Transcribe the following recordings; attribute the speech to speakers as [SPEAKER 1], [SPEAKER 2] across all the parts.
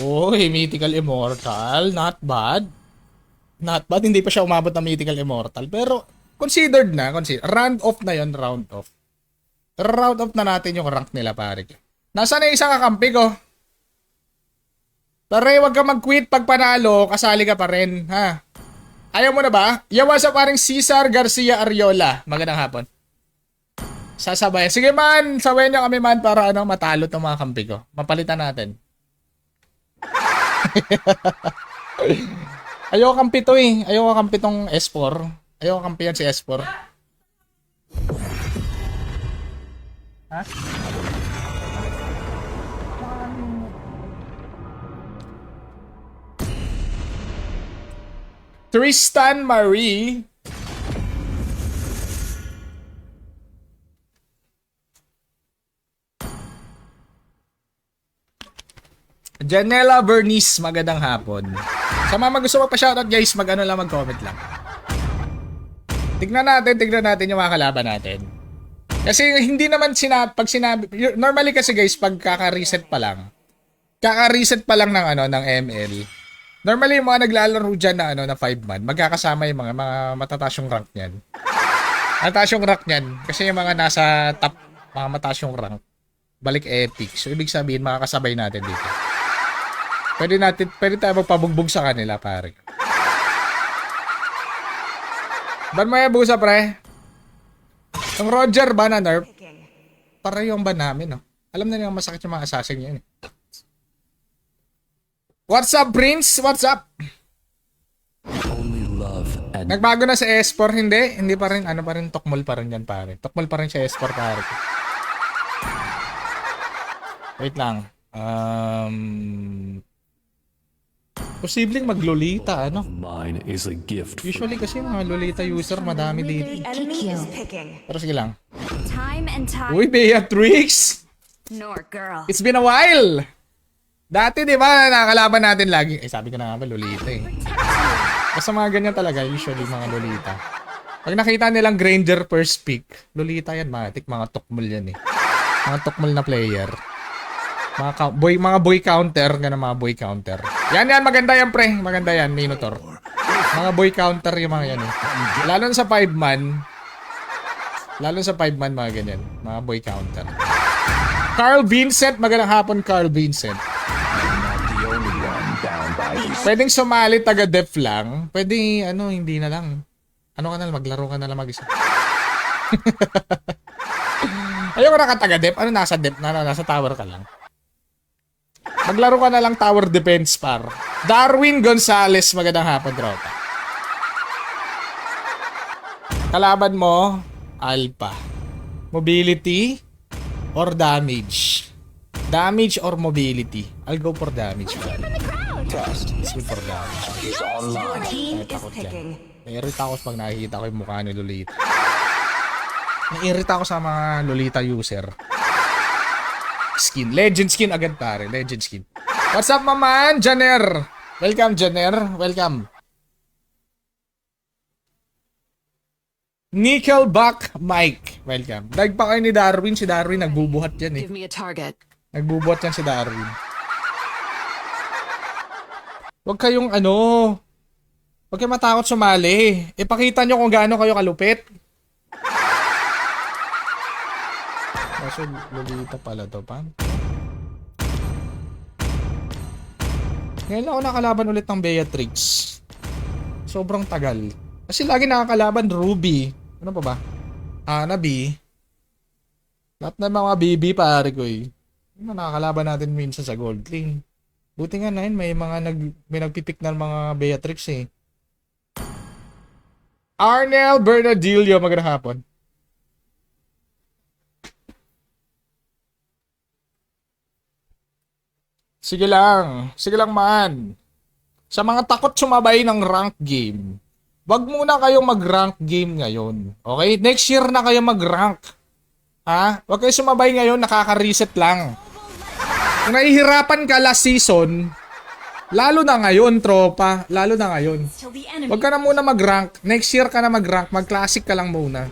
[SPEAKER 1] Uy, Mythical Immortal. Not bad. Not bad. Hindi pa siya umabot ng Mythical Immortal. Pero, considered na. Round off na yon, round off. Round off na natin yung rank nila, pare. Nasaan na isang kakampi ko? Pare, wag ka mag-quit pag panalo. Kasali ka pa rin, ha? Ayaw mo na ba? Yawa sa paring Cesar Garcia Ariola. Magandang hapon. Sasabay. Sige man, sabayan niyo kami man para matalo tong mga kampi ko. Mapalitan natin. Ayoko kampi to eh. Ayoko kampi tong S4. Ayoko kampi yan si S4. Ha? Tristan Marie. Janela Bernice, magandang hapon. Sa mga gusto mo pa shoutout guys, mag-comment lang. Tignan natin yung mga kalaban natin. Kasi hindi naman pag sinabi, normally kasi guys, pag kaka-reset pa lang ng ML. Normally yung mga naglalaro dyan na 5-man, magkakasama yung mga matataas yung rank niyan. Mataas yung rank niyan kasi yung mga nasa top, mga mataas yung rank, balik epic. So ibig sabihin makakasabay natin dito. Pwede tayo magpabugbog sa kanila, pare. Ban mo yung busa, pre? Yung Roger ba na nerf? Para yung ban namin, no? Alam na niyo masakit yung mga assassin niya, eh. What's up, Prince? What's up?
[SPEAKER 2] Only love and
[SPEAKER 1] Nagbago na sa S4, hindi? Hindi pa rin, pa rin, Tokmol pa rin yan, pare. Tokmol pa rin siya S4, pare. Wait lang. Posibleng maglolita,
[SPEAKER 2] mine is a gift.
[SPEAKER 1] Usually kasi mga lolita user, madami dito.
[SPEAKER 3] Enemy is picking.
[SPEAKER 1] Pero sige lang.
[SPEAKER 3] Time and time.
[SPEAKER 1] Uy, Beatrix!
[SPEAKER 3] Nor girl.
[SPEAKER 1] It's been a while! Dati, di ba, nakakalaban natin lagi. Sabi ko na nga ba, lolita eh. Basta mga ganyan talaga, usually mga lolita. Pag nakita nilang Granger first pick, lolita yan, matik, mga tokmol yan eh. Mga tokmol na player. Mga boy counter, mga boy counter. Yan, maganda yan, pre. Maganda yan, Minotaur. Mga boy counter yung mga yan eh. Lalo na sa 5-man. Mga ganyan. Mga boy counter. Carl Vincent, magandang hapon, Carl Vincent. Pwedeng sumali taga-def lang. Pwede, hindi na lang. Maglaro ka na lang mag-isa. Ayoko na ka taga-def. Nasa def na, nasa tower ka lang. Maglaro ka na lang tower defense par. Darwin Gonzales, magandang hapon, tropa. Kalaban mo, Alpha. Mobility or damage? Damage or mobility? I'll go for damage. Let's go for damage.
[SPEAKER 3] Team is picking.
[SPEAKER 1] Nairita ako pag nakikita ko yung mukha ni Lolita. Nairita ako sa mga Lolita user. Skin. Legend skin agad, pare. Legend skin. What's up, maman? Janer. Welcome, Janer. Welcome. Nickelback Mike. Welcome. Dag pa kayo ni Darwin. Si Darwin nagbubuhat yan eh.
[SPEAKER 4] Give me a target.
[SPEAKER 1] Nagbubuhat yan si Darwin. Huwag kayong huwag kayong matakot sumali. Ipakita nyo kung gaano kayo kalupit. Kaso Lolita pala to, pan. Ngayon ako nakalaban ulit ng Beatrix. Sobrang tagal. Kasi lagi nakakalaban Ruby. Ano pa ba? Anabi. Lahat ng mga BB pare ko eh. Nakakalaban natin minsan sa Gold Clean. Buti nga na yun, may nagpipick ng mga Beatrix eh. Arnel Bernadillo, magandang hapon. Sige lang man. Sa mga takot sumabay ng rank game, wag muna kayong mag-rank game ngayon. Okay? Next year na kayo mag-rank. Ha? Wag kayo sumabay ngayon, nakaka-reset lang. Kung nahihirapan ka last season, lalo na ngayon, tropa. Lalo na ngayon. Wag ka na muna mag-rank. Next year ka na mag-rank. Mag-classic ka lang muna.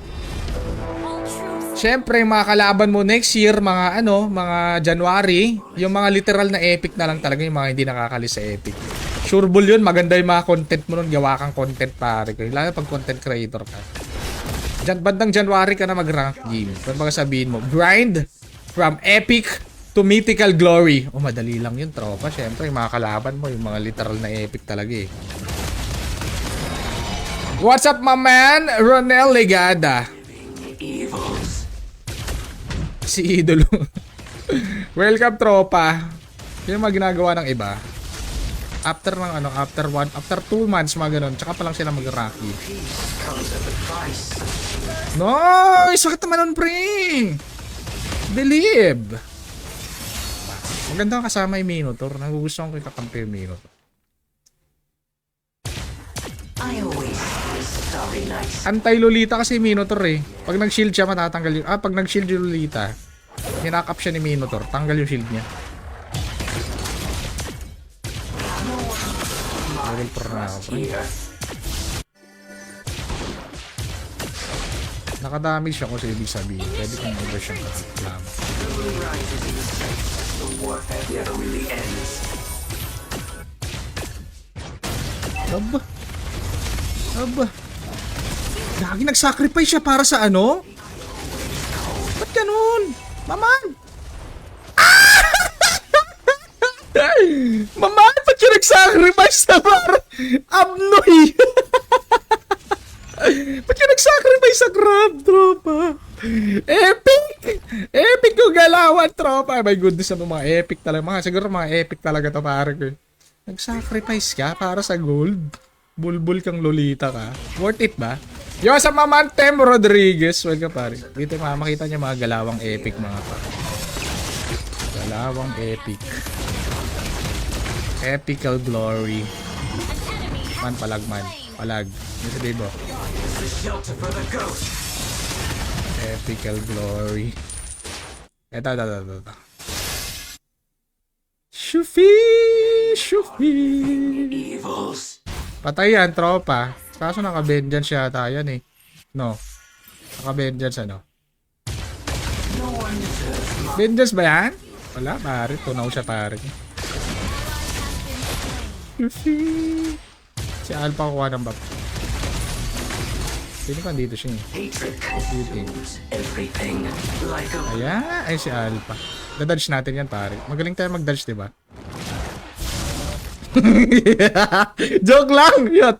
[SPEAKER 1] Siyempre, yung mga kalaban mo next year, mga mga January, yung mga literal na epic na lang talaga, yung mga hindi nakakalis sa epic. Sure bull yun, maganda yung mga content mo nun, gawa kang content pare ko. Lalo pag content creator ka. Bandang January ka na mag-rank game. Kung baka sabihin mo, grind from epic to mythical glory. O madali lang yun, tropa. Siyempre, yung mga kalaban mo, yung mga literal na epic talaga eh. What's up, my man? Ronel Legada. Si Idolo. Welcome, tropa. Yung mga ginagawa ng iba. After 2 months, mga ganun. Tsaka pa lang sila mag-rank game. Nice! Sakit naman nun, pre! Believe! Maganda kasama yung Minotaur. Nagugustuhan ko yung kakampi yung Minotaur. Anti-Lolita kasi yung Minotaur eh. Pag nag-shield siya, matatanggal yung... pag nag-shield yung Lolita, hinakap siya ni Minotaur. Tanggal yung shield niya. Level 4 na ako, pre. Nakadamage siya kung sa ibig sabihin. Pwede kong mag-version ka. Salamat. Aba. Lagi nag-sacrifice siya para sa ano? Ba't ganun? Maman! Maman, ba't siya nag-sacrifice na para? Abnoy! Ba't siya nag-sacrifice sa grab, tropa? Epic! Epic yung galawan, tropa. My goodness, ano mga epic talaga. Siguro mga epic talaga to, pare ko. Nag-sacrifice ka para sa gold? Bulbul kang Lolita ka. Worth it ba? Yo, sa Mamantem Rodriguez. Welcome, pare. Dito makita niya mga galawang epic, mga pa. Galawang epic. Epical glory. Man, palag man. Palag. Ano sabihin mo? Epical glory. Ito. Shufi! Patay yan, tropa. Kaso naka-vengeance yata yan eh. No. Naka-vengeance ano? Vengeance ba yan? Wala, pare. Tunaw siya, pare. Si Alpha kuha ng buff. Sino ka dito siya eh? Ayan. Ay, si Alpha. Dadodge natin yan, pare. Magaling tayo mag-dodge, diba? Joke lang! Yot!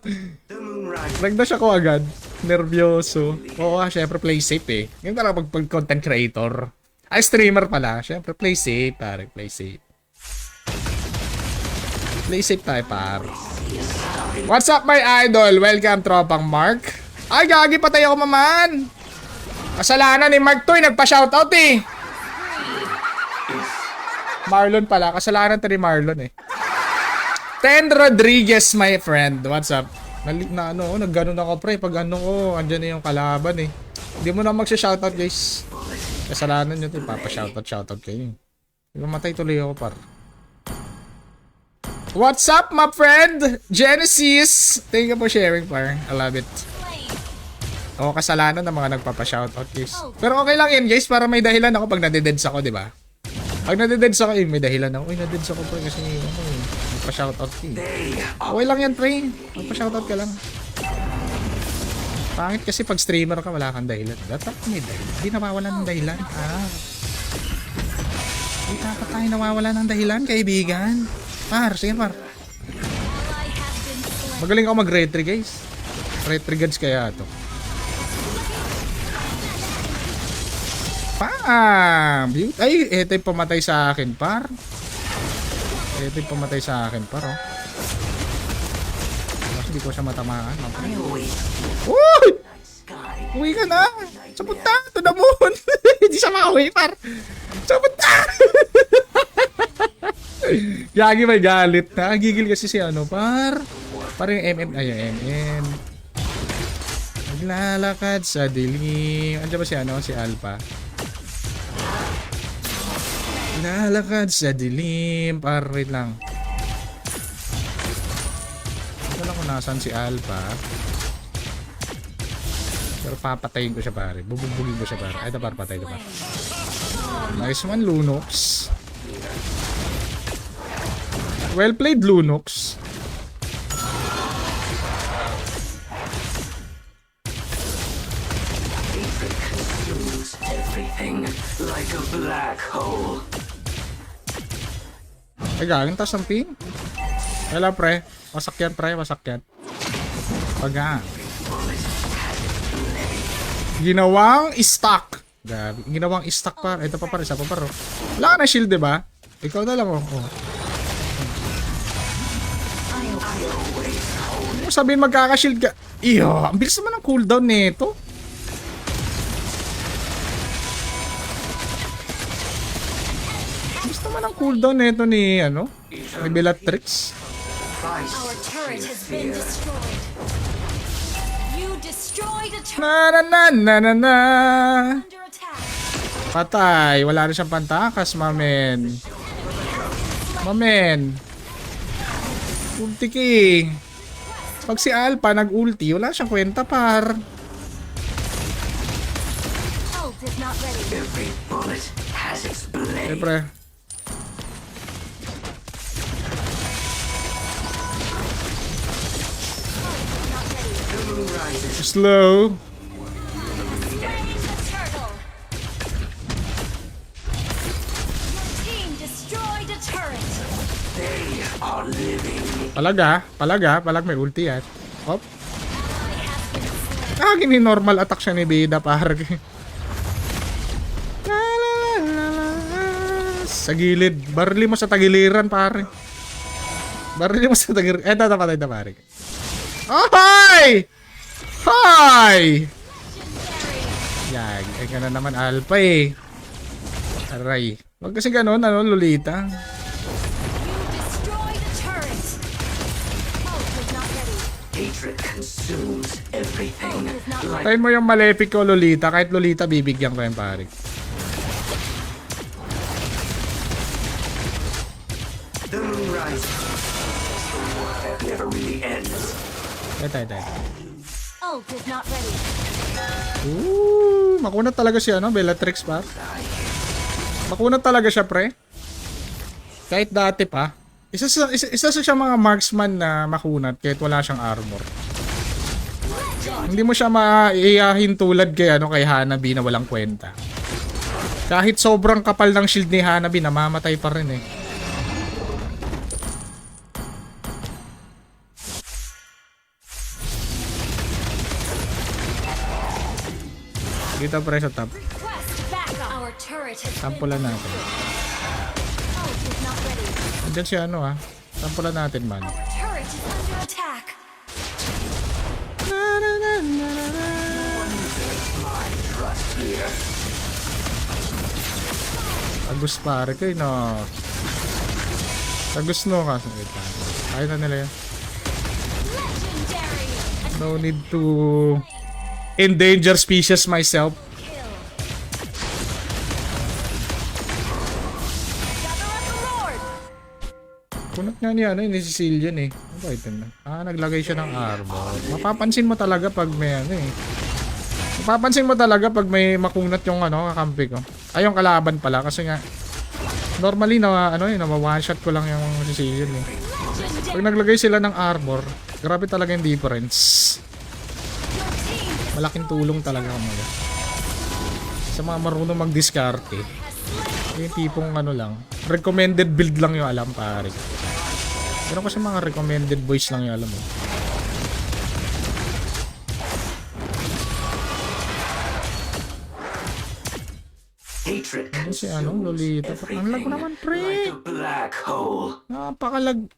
[SPEAKER 1] Nag-dash ako agad. Nervyoso. Oo, syempre play safe eh. Yung talaga pag content creator. Ay, streamer pala. Syempre play safe, pare. Play safe. Play safe tayo, pare. What's up, my idol? Welcome, tropang Mark. Ay, gagi, patay ako, maman. Kasalanan ni Mark to, nagpa-shoutout eh. Marlon pala. Kasalanan to ni Marlon eh. Ten Rodriguez, my friend. What's up? Nagganon ako, pre. Pag ano ko, andyan na yung kalaban eh. Hindi mo na magsha-shoutout, guys. Kasalanan nyo ito. Papa-shoutout kayo. Mamatay tuloy ako, par. What's up, my friend? Genesis. Thank you for sharing, par. I love it. O, kasalanan ng mga nagpapa-shoutout, guys. Pero okay lang yan, guys. Para may dahilan ako pag nadededs ako, di ba? Pag nadededs ako, may dahilan ako. Uy, nadededs ako, pre. Kasi magpa-shoutout ka eh. Okay lang yan, pre. Magpa-shoutout ka lang. Pangit kasi pag streamer ka, wala kang dahilan. Dapat may dahilan. Hindi nawawalan ng dahilan. Hindi dapat tayo nawawalan ng dahilan, kaibigan. Par, sige par. Magaling ako mag-retry, guys. Retry gods kaya to. Ay, ito yung pumatay sa akin, par. Ito yung pumatay sa akin, par, oh. Bakit hindi ko siya matamaan? Uy! Uwi ka na! Sa punta! To the moon! Hindi siya makauwi, par! Sa punta! Gagi, may galit na. Gigil kasi si ano, par. Parang yung MM. Ay, MM. Naglalakad sa dilim. Andiyan ba si ano? Si Alpha. Naglalakad sa dilim. Par, wait lang. Hindi ko lang kung nasaan si Alpha. Pero Pero papatayin ko siya pare. Bububugin ko siya pare. Ay, ito pare, patay ito pare. Nice one, Lunox. Well played, Lunox.
[SPEAKER 4] Everything like a black hole.
[SPEAKER 1] Ay, galing tas ng ping. Wala pre. Wasak yan pre, wasak yan. Paga. Ginawang stock. Gabi. Ginawang stock par. Ito pa par, isa pa par. Wala ka na shield, diba? Ikaw na lang oh. Ano sabihin magkaka-shield ka? Iyo, ang bilis naman ang cooldown nito. Gusto naman ang cooldown nito ni ano? Ni Bellatrix.
[SPEAKER 3] Our turret has been destroyed. You destroyed a turret
[SPEAKER 1] Na na na na na.
[SPEAKER 3] under attack.
[SPEAKER 1] Patay. Wala rin siyang pantakas, mamen. Mamen. Ulti king. Pag si Alpha nag-ulti, wala siyang kwenta par.
[SPEAKER 3] Ult is not ready.
[SPEAKER 4] Every bullet has its blade.
[SPEAKER 1] Siyempre. Slow.
[SPEAKER 3] Raise the turtle. Your team destroyed a turret.
[SPEAKER 4] They are living.
[SPEAKER 1] Palag may ulti yan. Hop. Gini normal attack siya ni Beda par. Sa gilid. Barili mo sa tagiliran pare. Barili mo sa tagiliran. Eto, patay na pare. Ay! Hi! Yag, ay ka na naman Alpha eh. Aray. Wag kasi ganun, ano, Lolita.
[SPEAKER 3] You destroyed a turret. Ult is not ready.
[SPEAKER 4] Hatred consumes everything.
[SPEAKER 3] Ult is not ready.
[SPEAKER 1] Tayin mo yung Malefic ko, Lolita. Kahit Lolita, bibigyan ko yung pare.
[SPEAKER 4] The moon rises. The war that never really ends.
[SPEAKER 1] Tayo.
[SPEAKER 3] Ult is not ready.
[SPEAKER 1] Makunat talaga siya, no? Bellatrix pa. Makunat talaga siya, pre. Kahit dati pa. Isa sa siya mga marksman na makunat kahit wala siyang armor. Hindi mo siya maiyahin tulad kay, kay Hanabi na walang kwenta. Kahit sobrang kapal ng shield ni Hanabi, namamatay pa rin eh. Dito pre sa top.
[SPEAKER 3] Quest backup. Our turret has been
[SPEAKER 1] Sampulan natin.
[SPEAKER 3] Ult is not ready.
[SPEAKER 1] Andiyan si Sampulan natin man.
[SPEAKER 3] Our turret is under attack.
[SPEAKER 1] Agus pare kayo no. Agus no kasi. Kaya na nila yan.
[SPEAKER 3] Legendary.
[SPEAKER 1] No need to endanger species myself.
[SPEAKER 3] Kill. Gather up the Lord.
[SPEAKER 1] Kunat nga niya, ni Sicilian eh. Ano ba ito na? Naglagay siya ng armor. Mapapansin mo talaga pag may Mapapansin mo talaga pag may makunat yung kakampi ko. Ay, yung kalaban pala. Kasi nga, normally na, one shot ko lang yung Sicilian eh. Pag naglagay sila ng armor, grabe talaga yung difference. Malaking tulong talaga mga. Sa mga marunong mag-discarte. Yung tipong lang. Recommended build lang yung alam pare. Pero kasi mga recommended boys lang yung alam mo.
[SPEAKER 4] Hatred
[SPEAKER 1] Ano si Lolita? Ang lag naman pre.
[SPEAKER 4] like a black hole.
[SPEAKER 1] Napakalag.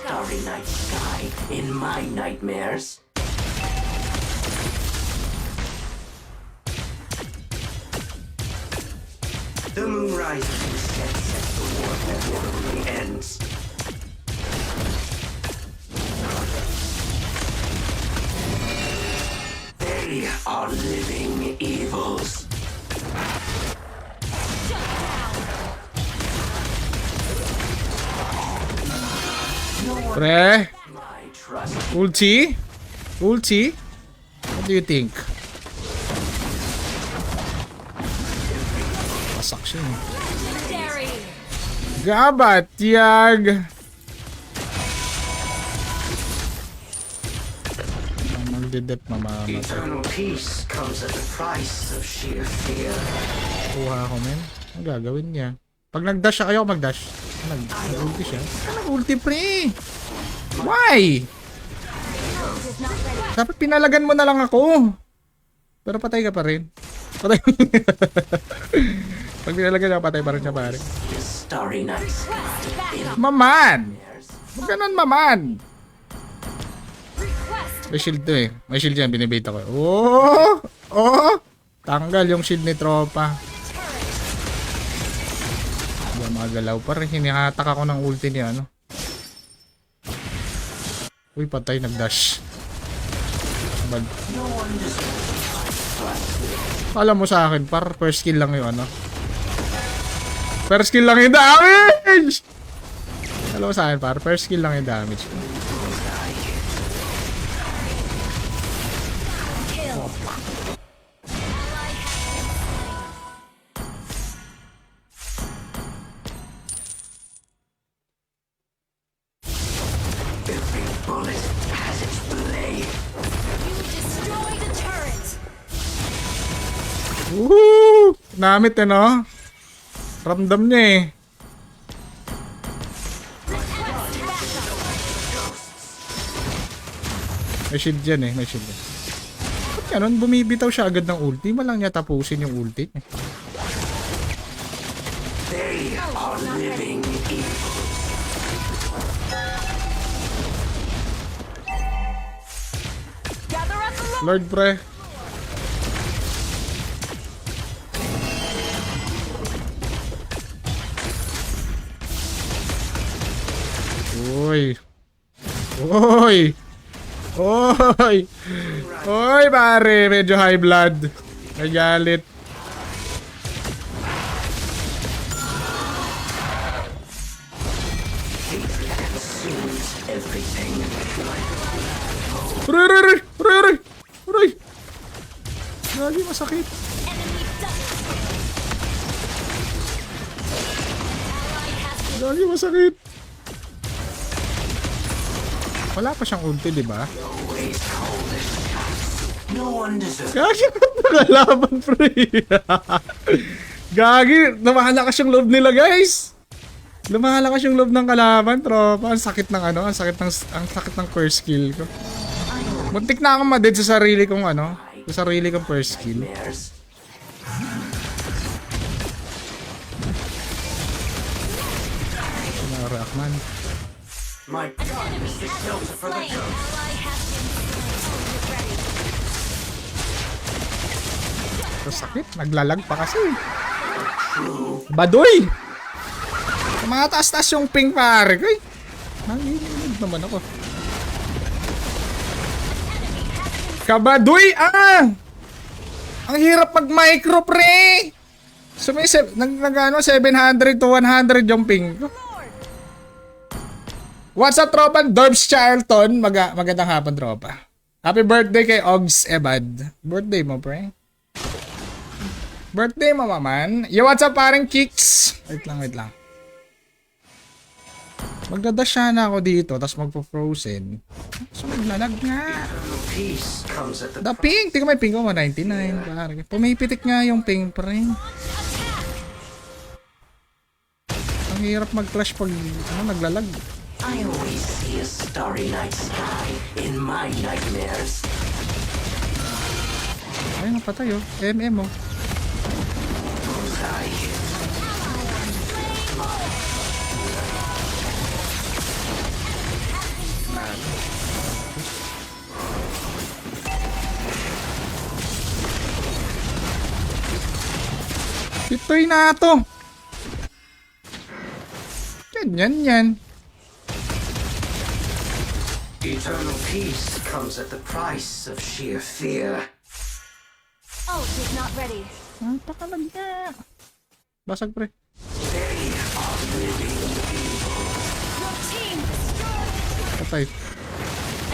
[SPEAKER 4] Starry night sky in my nightmares. The moon rises and sets as the war that never really ends. They are living evils. No one
[SPEAKER 1] Pre,
[SPEAKER 4] My trust.
[SPEAKER 1] ulti? Ulti? What do you think? Pasak siya.
[SPEAKER 3] Legendary.
[SPEAKER 1] Gabat, yag! Magdedep mamamatay.
[SPEAKER 4] Eternal peace comes at the price of sheer fear.
[SPEAKER 1] Kuha ako, men. Ang gagawin niya? Pag nag-dash siya, ayaw mag-dash. Nag-ulti siya. Nag-ulti, pre! Why? Dapat pinalagan mo na lang ako. Pero patay ka pa rin. Patay. Pag pinalagan niya, patay pa rin siya, pare.
[SPEAKER 4] The starry night sky.
[SPEAKER 1] Maman! Huwag ganun, maman!
[SPEAKER 3] Request.
[SPEAKER 1] May shield to eh. May shield yan, binibita ko. Oh! Oh! Tanggal yung shield ni tropa. Hindi magalaw pa rin. Hinihatak ako ng ulti niya, ano. Uy, patay, nag-dash. Bad. Alam mo sa akin, par first kill lang yung ano. First kill lang yung damage! Alam mo sa akin, par first kill lang yung damage.
[SPEAKER 4] Every bullet has its blade.
[SPEAKER 3] You destroyed a turret.
[SPEAKER 1] Woohoo! Namit eh, no? Ramdam niya eh. May shield dyan eh, may shield dyan. Ba't ganun? Bumibitaw siya agad ng ulti. Malang niya tapusin yung ulti.
[SPEAKER 4] They are living evil.
[SPEAKER 3] Gather up the
[SPEAKER 1] Lord pre. Uy. Uy. Uy. Uy, pare. Medyo high blood. Nagalit.
[SPEAKER 4] Consumes everything.
[SPEAKER 1] Uray, uray, uray. Uray, uray. Uray. Lagi masakit.
[SPEAKER 3] enemy double.
[SPEAKER 1] Lagi masakit. Wala pa siyang ulti, di ba?
[SPEAKER 4] Always coldest. No one deserves.
[SPEAKER 1] Gagi, ba't nakalaban, pre? Gagi, lumalakas yung loob nila, guys. Lumalakas yung loob ng kalaban, tropa. Ang sakit ng ano, ang sakit ng first kill ko. Muntik na akong madid sa sarili kong ano, sa sarili kong first kill.
[SPEAKER 4] Nightmares.
[SPEAKER 1] Sinarak man.
[SPEAKER 4] My God is the shelter for the
[SPEAKER 3] Slain.
[SPEAKER 4] ghost.
[SPEAKER 3] Ally has been slain. Ready.
[SPEAKER 1] Ang sakit, naglalag pa kasi. Badoy! Tumataas-taas yung ping, pare ko eh. Nanginig naman ako. Kabadoy! Ah! Ang hirap mag-micro, pre! Sumisip, nag-ano, 700 to 100 yung ping ko. What's up, tropa? Dorbs Charlton. Magandang hapon, tropa. Happy birthday kay Ogs Ebad. Birthday mo, pre. Birthday mo, maman. Yo, what's up, parang kicks? Wait lang. Magdadash na ako dito, tapos magpo-frozen. So, naglalag nga.
[SPEAKER 4] Peace comes at the
[SPEAKER 1] The ping! Tingnan mo yung ping ko, 199. Parang. Pumipitik nga yung ping, pre. Ang hirap mag-clash pag naglalag.
[SPEAKER 4] I always see a starry night sky in my nightmares.
[SPEAKER 1] Ayun, napatay oh. MM oh.
[SPEAKER 4] Bullseye.
[SPEAKER 1] Ito'y na to. Yan.
[SPEAKER 4] Eternal peace comes at the price of sheer fear.
[SPEAKER 3] Ult is not ready.
[SPEAKER 1] Ang pakalag nga. Basag pre.
[SPEAKER 4] They are living evil.
[SPEAKER 3] Your team destroyed.
[SPEAKER 1] Patay.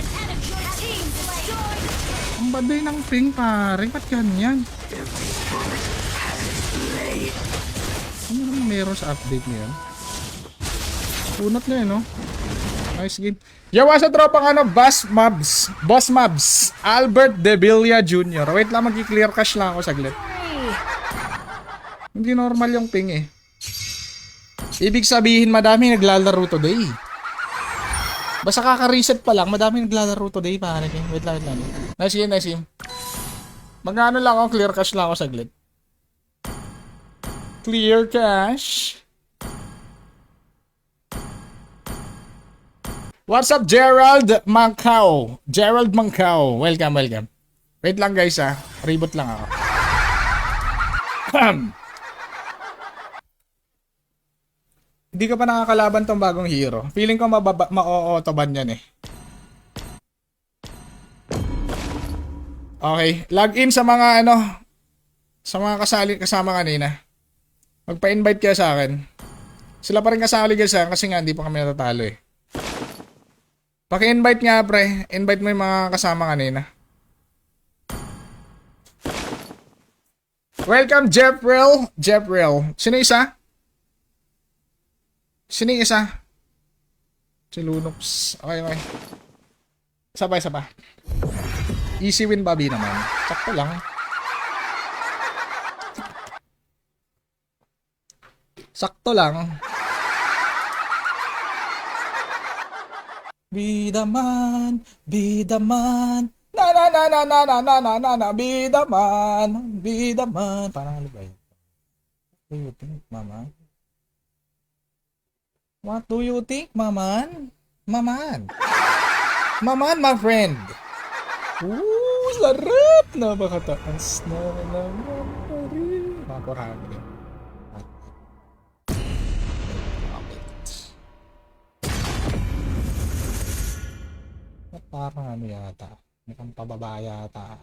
[SPEAKER 3] An enemy, your team destroyed.
[SPEAKER 1] Ang baday ng ping, pare. Ba't ganyan? Ano naman meron sa update niya? Punot na no? Nice game. Yawa sa tropang ano, Boss Mobs. Albert De Villa Jr. Wait lang, mag-clear cache lang ako saglit. Hindi normal yung ping eh. Ibig sabihin, madami naglalaro today. Basta kaka-reset pa lang, madami naglalaro today, pare. Wait lang. Nice game. Magkano lang ako, clear cache lang ako saglit. Clear cache. What's up, Gerald Mancao? Welcome. Wait lang guys reboot lang ako. Hindi ka pa nakakalaban tong bagong hero. Feeling ko ma-auto-ban yan eh. Okay, login sa mga sa mga kasama kanina. Magpa-invite kaya sa akin. Sila pa rin kasali guys kasi nga hindi pa kami natatalo eh. Paki-invite nga pre. Invite mo yung mga kasama kanina. Welcome Jeffrel. Sino isa? Si Lunox. Okay. Isa pa. Easy win Bobby naman. Sakto lang. Bida man. Na. Bida man. Parang ano ba yun? What do you think, Maman? What do you think, Maman? Maman, my friend. Ooh, sarap! Napakataas na naman pa rin. Makurami. Parang ano yata. Mukhang pababa yata.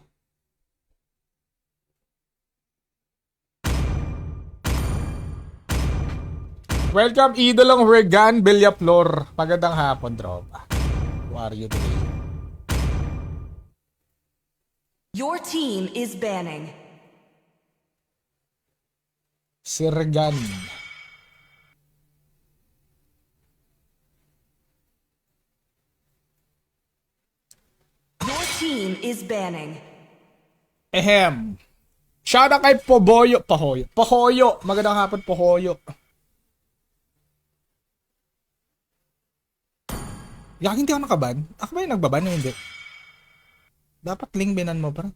[SPEAKER 1] Welcome, idolong Regan Villaflor. Magandang hapon, Dropa. How are you today?
[SPEAKER 5] Your team is banning.
[SPEAKER 1] Si Regan.
[SPEAKER 5] Your team is banning.
[SPEAKER 1] Ehem. Shoutout kay Pohoyo. Magandang hapon, Pohoyo. Yakin hindi ako nakaban? Ako ba yung nagbaban o hindi? Dapat link binan mo pa.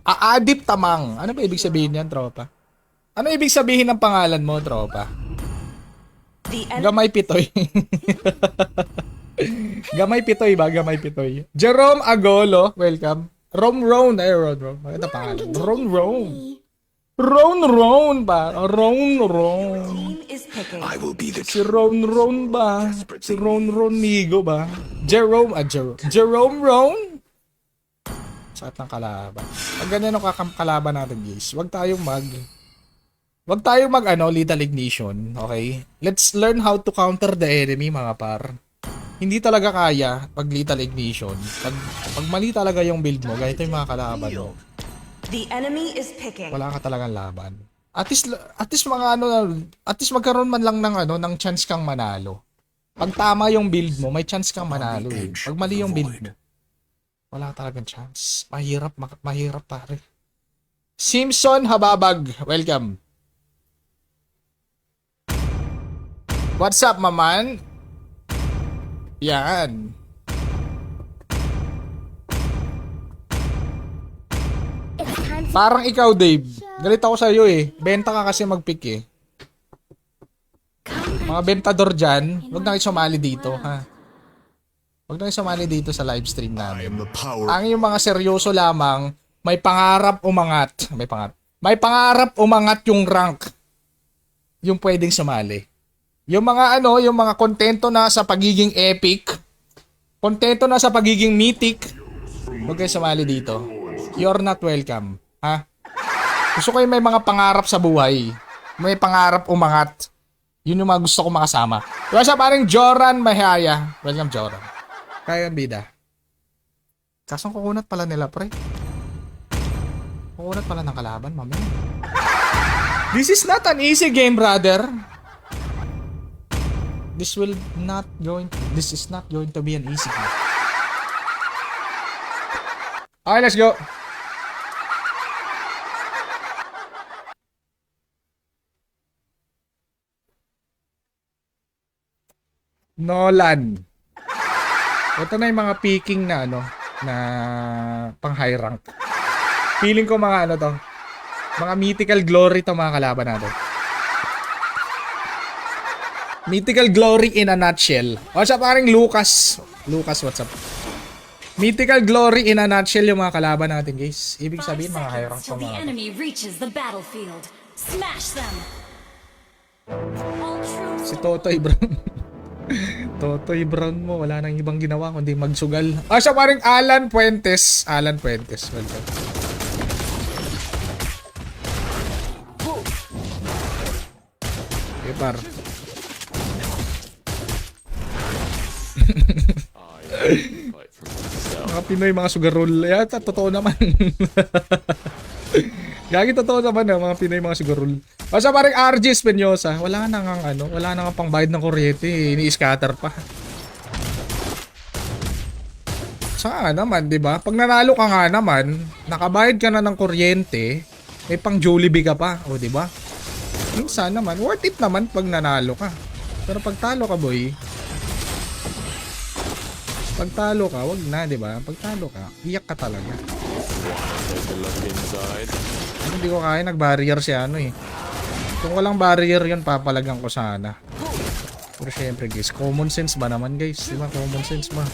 [SPEAKER 1] Aadip tamang. Ano ba ibig sabihin yan, tropa? Ano ibig sabihin ng pangalan mo, tropa? Gamay Pitoy. Gamay Pitoy. Jerome Agolo, welcome. Ron. Maganda pangalan. Ron ba? Ron.
[SPEAKER 5] Team is picking.
[SPEAKER 4] I will be the
[SPEAKER 1] Si Ron ba? Si Ron Nigo ba? Jerome Ron? Sakit ng kalaban. Pag ganyan ang kalaban natin, guys, wag tayong lethal ignition, okay? Let's learn how to counter the enemy, mga par. Hindi talaga kaya pag lethal ignition. Pag mali talaga yung build mo, ganito yung mga kalaban mo.
[SPEAKER 5] The enemy is picking.
[SPEAKER 1] Wala ka talagang laban. At least magkaroon man lang ng chance kang manalo. Pag tama yung build mo, may chance kang manalo eh. Pag mali yung build mo, wala talagang chance. Mahirap pare. Simpson Hababag, welcome. What's up, Maman? Yan. Parang ikaw, Dave. Galit ako sa'yo eh. Benta ka kasi mag-pick eh. Mga bentador dyan, huwag na kayo sumali dito, ha? Huwag na kayo sumali dito sa live stream namin. Ang yung mga seryoso lamang, may pangarap umangat. May pangarap umangat yung rank. Yung pwedeng sumali. Yung mga yung mga kontento na sa pagiging epic, kontento na sa pagiging mythic, Huwag kayo sumali dito. You're not welcome. Ha? Gusto ko yung may mga pangarap sa buhay. May pangarap umangat. Yun yung mga gusto ko makasama. Diba siya parang Joran Mahaya. Welcome, Joran. Kaya yung bida. Kasong kukunat pala nila, pre. Kukunat pala ng kalaban, mamaya. This is not an easy game, brother. This is not going to be an easy game. Okay, let's go. Nolan. Ito na yung mga peaking na na pang high rank. Feeling ko mga to. Mga mythical glory to mga kalaban natin. Mythical glory in a nutshell. O siya parang Lucas. Lucas, what's up? Mythical glory in a nutshell yung mga kalaban natin, guys. Ibig
[SPEAKER 3] 5
[SPEAKER 1] sabihin mga high rank
[SPEAKER 3] seconds till
[SPEAKER 1] to
[SPEAKER 3] the
[SPEAKER 1] mga.
[SPEAKER 3] enemy reaches the battlefield. Smash them. All troops
[SPEAKER 1] Si Totoy Brown. Totoy Brown mo, wala nang ibang ginawa kundi magsugal. Ah, siya parang Alan Puentes. Alan Puentes, welcome. Okay, par. Mga Pinoy, mga sugarol. Yata, totoo naman. Gagi, totoo naman mga Pinoy, mga sugarol. O siya parang RG Espinosa. Wala na nga wala na nga pang bayad ng kuryente. Ini-scatter pa. Saan naman, di ba? Pag nanalo ka nga naman, nakabayad ka na ng kuryente, may pang Jollibee ka pa. O, di ba? Minsan naman, worth it naman pag nanalo ka. Pero pag talo ka, boy, pag talo ka, wag na, di ba? Pag talo ka, iyak ka talaga. Hindi ko kaya, nag-barrier si Kung walang barrier yun, papalagang ko sana. Pero syempre, guys, common sense ba naman, guys? Di ba? Common sense ba?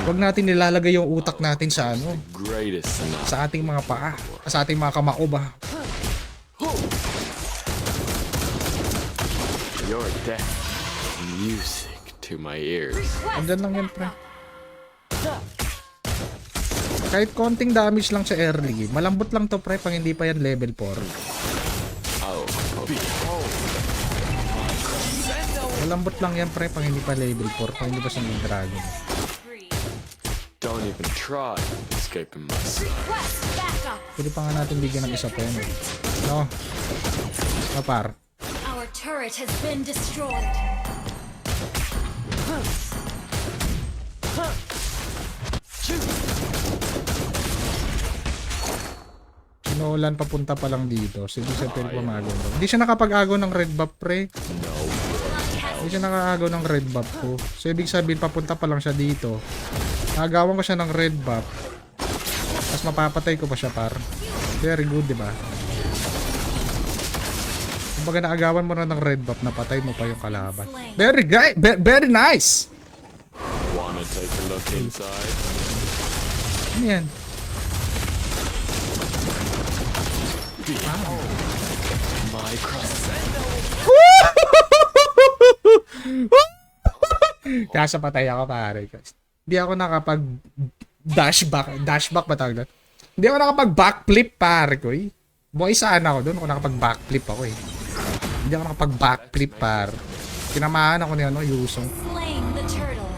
[SPEAKER 1] Huwag natin nilalagay yung utak natin sa sa ating mga paa, sa ating mga kamao ba?
[SPEAKER 6] Your death music to my ears.
[SPEAKER 1] Andyan lang yan, pre. Kahit konting damage lang sa early, malambot lang to, pre, pang hindi pa yan level 4. Malambot lang yan, pre, pang hindi pa level 4, pang hindi pa siya ng dragon.
[SPEAKER 6] Don't even try escaping my sight.
[SPEAKER 3] request backup.
[SPEAKER 1] Pwede pa nga natin bigyan ng isa pa yan. No? No, par.
[SPEAKER 3] Our turret has been destroyed.
[SPEAKER 1] Nolan papunta pa lang dito. Sige, siya pwede pumagaw. Hindi siya nakapag-agaw ng red buff, pre. Hindi siya nakakagaw ng red buff ko. So, ibig sabihin, papunta pa lang siya dito. Nagawan ko siya ng red buff. Tapos mapapatay ko pa siya, par. Very good, di ba? Kumbaga naagawan mo na ng red buff, napatay mo pa yung kalaban. Very great! Very nice!
[SPEAKER 6] Wanna take a look inside?
[SPEAKER 1] Ano yan?
[SPEAKER 6] My cross.
[SPEAKER 1] Kaya sa patay ako, pare. Hindi ako nakapag dashback ba tawag doon? Hindi ako nakapag backflip, pare ko eh. Boy, saan ako doon? Ako nakapag backflip ako eh. Hindi ako nakapag backflip, pare. Kinamahan ako ni Yusong.
[SPEAKER 3] Flame the turtle.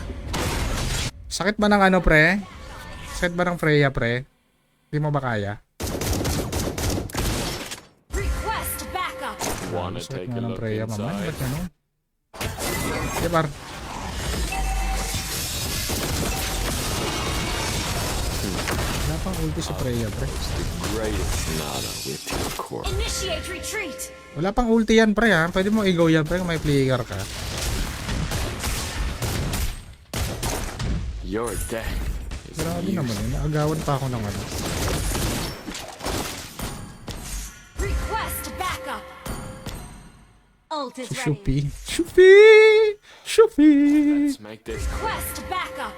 [SPEAKER 1] Sakit ba ng pre? Sakit ba ng Freya, pre? Hindi mo ba kaya?
[SPEAKER 3] Request backup.
[SPEAKER 6] Wanna
[SPEAKER 1] Sakit
[SPEAKER 6] take
[SPEAKER 1] nga
[SPEAKER 6] a
[SPEAKER 1] ng
[SPEAKER 6] look
[SPEAKER 1] Freya, mama.
[SPEAKER 6] inside?
[SPEAKER 1] Ba't gano'n? Sige, par. Wala pang ulti sa Freya, pre.
[SPEAKER 6] The greatest nada with your core.
[SPEAKER 3] Initiate retreat.
[SPEAKER 1] Wala pang ulti yan, pre, ha? Pwede mo i-go yan, pre, kung may flicker ka.
[SPEAKER 6] Your death is
[SPEAKER 1] Grabe naman
[SPEAKER 6] music.
[SPEAKER 1] yun. Naagawan pa ako ng
[SPEAKER 3] Request backup. Ult is ready.
[SPEAKER 1] Shupi. Shupi! Shupi!
[SPEAKER 6] Let's make this
[SPEAKER 3] Request backup.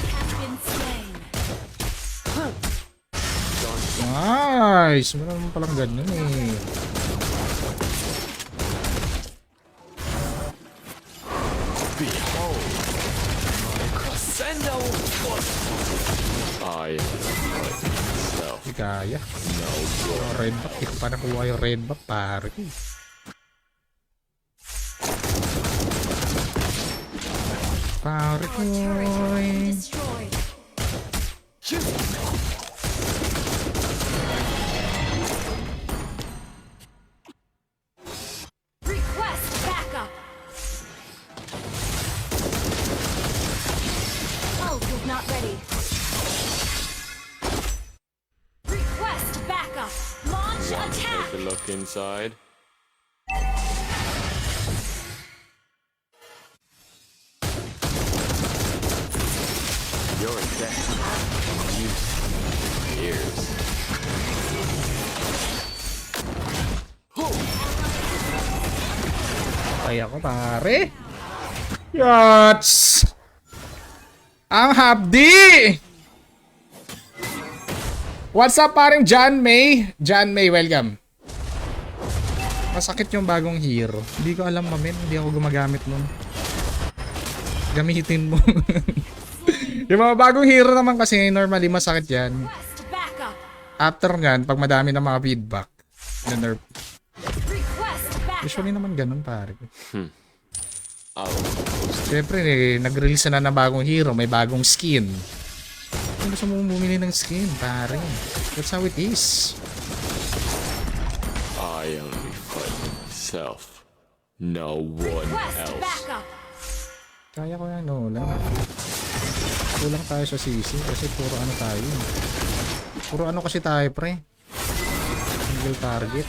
[SPEAKER 3] Has been slain.
[SPEAKER 1] Nice! Wala naman palang ganyan eh.
[SPEAKER 6] behold. I fight myself.
[SPEAKER 1] Hindi kaya.
[SPEAKER 6] No
[SPEAKER 1] Yung red buff. Hindi ko pa nakuha yung red buff, pare. Pare ko.
[SPEAKER 3] Destroyed. Request backup. Ult is not ready. Request backup. Launch attack.
[SPEAKER 6] Take a look inside. You're dead. Use ears.
[SPEAKER 1] Ay ako, pare. Yots! Ang hapdi! What's up, paring John May? John May, welcome. Masakit yung bagong hero. Hindi ko alam, mamen. Hindi ako gumagamit nun. Gamitin mo. Yung mga bagong hero naman kasi normally masakit yan.
[SPEAKER 3] Request backup.
[SPEAKER 1] After nyan, pag madami ng mga feedback, na-nerf.
[SPEAKER 3] Request backup.
[SPEAKER 1] Usually naman ganun, pare.
[SPEAKER 6] I'll
[SPEAKER 1] Siyempre, nag-release na ng bagong hero, may bagong skin. Kung gusto mo bumili ng skin, pare. That's how it is.
[SPEAKER 6] I only fight myself. No one
[SPEAKER 3] Request
[SPEAKER 6] else.
[SPEAKER 3] backup.
[SPEAKER 1] Kaya ko yan, Nolan. Kulang tayo sa CC kasi puro ano tayo. Puro ano kasi tayo, pre. Single target.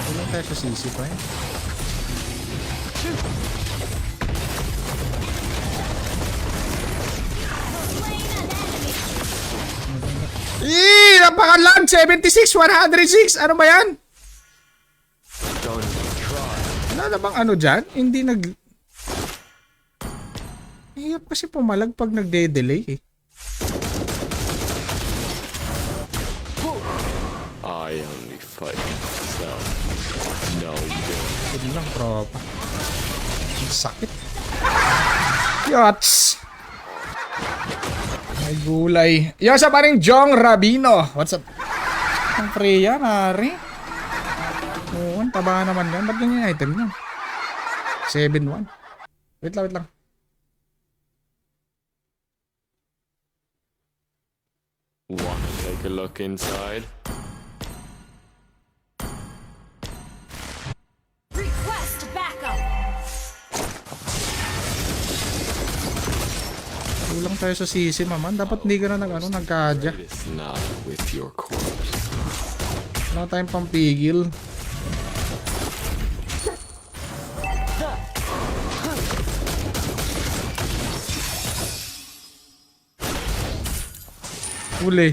[SPEAKER 1] Kulang tayo sa CC, pre. Napakalang! 76, 106! Ano ba yan?
[SPEAKER 6] Don't try.
[SPEAKER 1] Wala na bang ano dyan? Hindi nag... Hirap kasi pumalag pag nagde-delay eh.
[SPEAKER 6] I only fight myself. No one.
[SPEAKER 1] Hindi lang, tropa. Ang sakit. Yots! May gulay. Yo, sa paring Jong Rabino. What's up? Ang Freya, nari. Oo, ang taba naman yan. Ba't ganyan yung item niya? 7-1. Wait lang, wait lang.
[SPEAKER 6] Wanna take a look inside?
[SPEAKER 3] Request backup.
[SPEAKER 1] Kulang tayo sa CC, maman. Dapat hindi ka na nagkadya.
[SPEAKER 6] It is not with your corpse.
[SPEAKER 1] Wala tayong pampigil. Uli.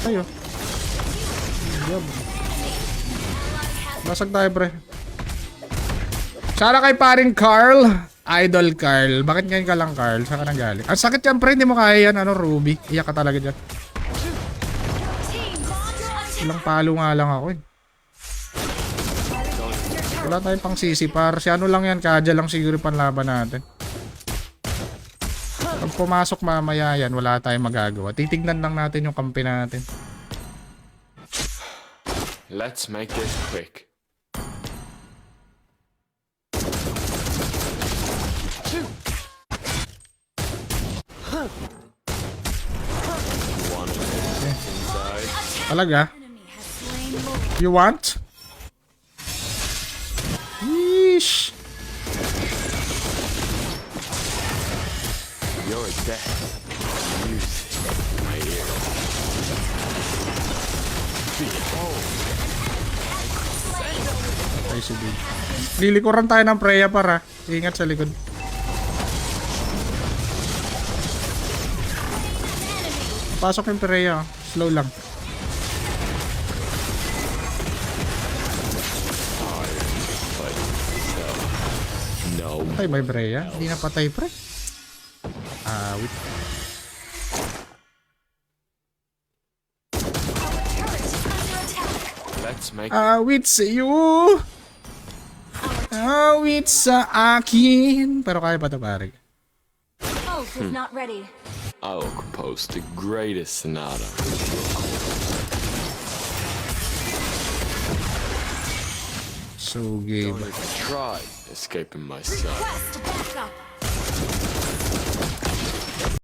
[SPEAKER 1] Ayo. Yab. Basag tayo, pre. Sana kay paring Carl. Idol Carl. Bakit ngayon ka lang, Carl? Saan ka nang galing? Ang sakit yan, pre. Hindi mo kaya yan. Ano, Ruby? Iyak ka talaga dyan.
[SPEAKER 3] Team launch attack.
[SPEAKER 1] Ilang palo nga lang ako eh. Wala tayong pang sisi par. Si ano lang yan, kadya lang siguro yung panlaban natin. Pag pumasok mamaya yan, wala tayong magagawa. Titignan lang natin yung kampi natin.
[SPEAKER 6] Let's make this quick. Wanna take a look inside?
[SPEAKER 1] Talaga?
[SPEAKER 3] Enemy has slain Lord.
[SPEAKER 1] You want? Yeesh.
[SPEAKER 6] You're dead. Music in my ear.
[SPEAKER 1] Ay, sige. Lilikuran tayo ng Freya para. Ingat sa likod. Pasok yung Freya. Slow lang.
[SPEAKER 6] No.
[SPEAKER 1] Patay ba yung Freya? Hindi na patay, pre. Wait.
[SPEAKER 6] Let's make
[SPEAKER 1] Awit sa'yo. Awit sa akin. Pero kaya pa ito, pare.
[SPEAKER 3] Ult is not ready.
[SPEAKER 6] I will compose the greatest sonata.
[SPEAKER 1] So, game.
[SPEAKER 6] Don't even try escaping my sight.
[SPEAKER 3] Request backup.